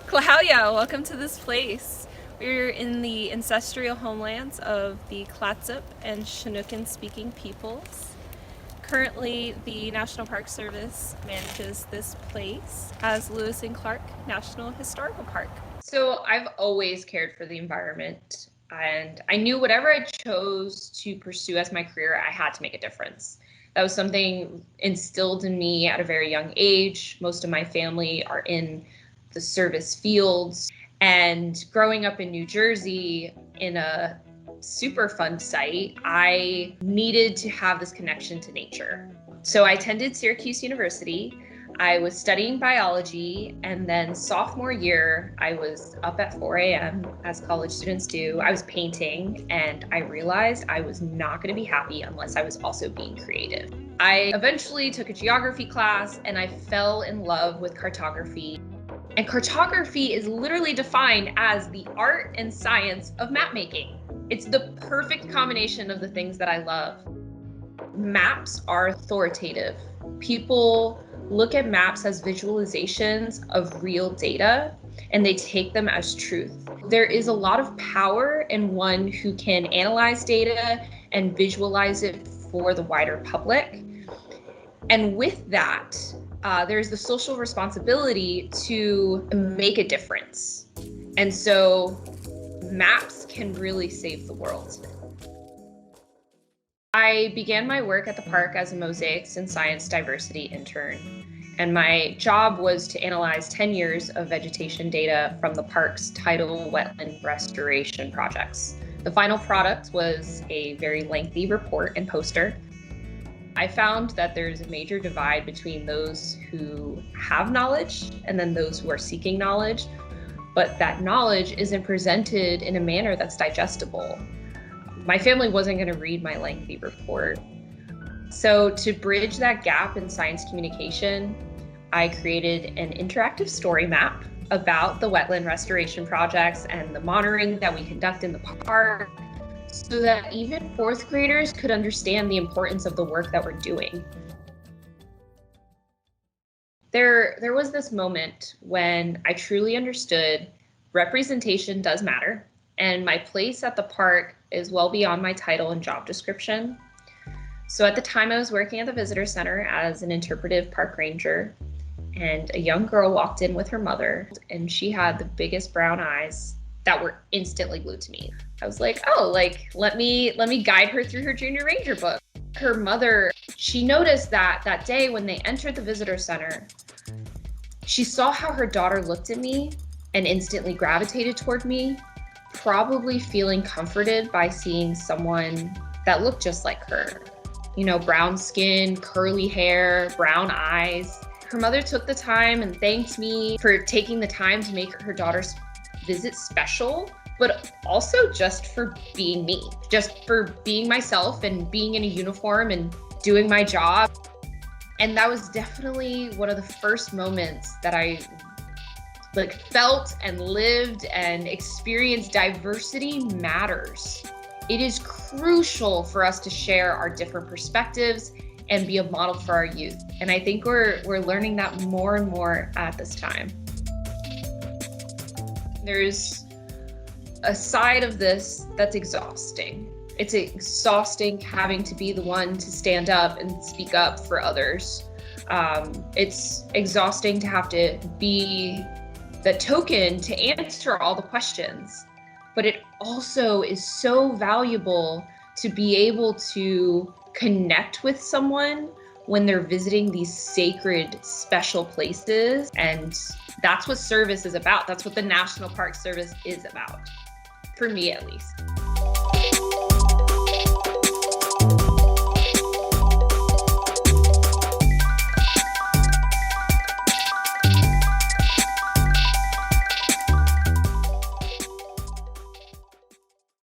Claudia, welcome to this place. We're in the ancestral homelands of the Clatsop and Chinookan-speaking peoples. Currently, the National Park Service manages this place as Lewis and Clark National Historical Park. So I've always cared for the environment, and I knew whatever I chose to pursue as my career, I had to make a difference. That was something instilled in me at a very young age. Most of my family are in the service fields, and growing up in New Jersey in a Superfund site, I needed to have this connection to nature. So I attended Syracuse University. I was studying biology, and then sophomore year, I was up at 4 a.m. as college students do. I was painting, and I realized I was not going to be happy unless I was also being creative. I eventually took a geography class, and I fell in love with cartography. And cartography is literally defined as the art and science of map making. It's the perfect combination of the things that I love. Maps are authoritative. People look at maps as visualizations of real data, and they take them as truth. There is a lot of power in one who can analyze data and visualize it for the wider public. And with that, there's the social responsibility to make a difference. And so maps can really save the world. I began my work at the park as a mosaics and science diversity intern. And my job was to analyze 10 years of vegetation data from the park's tidal wetland restoration projects. The final product was a very lengthy report and poster. I found that there's a major divide between those who have knowledge and then those who are seeking knowledge, but that knowledge isn't presented in a manner that's digestible. My family wasn't going to read my lengthy report. So to bridge that gap in science communication, I created an interactive story map about the wetland restoration projects and the monitoring that we conduct in the park, so that even fourth graders could understand the importance of the work that we're doing. There was this moment when I truly understood representation does matter, and my place at the park is well beyond my title and job description. So at the time, I was working at the visitor center as an interpretive park ranger, and a young girl walked in with her mother, and she had the biggest brown eyes that were instantly glued to me. I was like, oh, let me guide her through her junior ranger book. Her mother, she noticed that day when they entered the visitor center, she saw how her daughter looked at me and instantly gravitated toward me, probably feeling comforted by seeing someone that looked just like her. You know, brown skin, curly hair, brown eyes. Her mother took the time and thanked me for taking the time to make her daughter's visit special, but also just for being me, just for being myself and being in a uniform and doing my job. And that was definitely one of the first moments that I felt and lived and experienced diversity matters. It is crucial for us to share our different perspectives and be a model for our youth. And I think we're learning that more and more at this time. There's a side of this that's exhausting. It's exhausting having to be the one to stand up and speak up for others. It's exhausting to have to be the token to answer all the questions. But it also is so valuable to be able to connect with someone when they're visiting these sacred, special places. And that's what service is about. That's what the National Park Service is about, for me at least.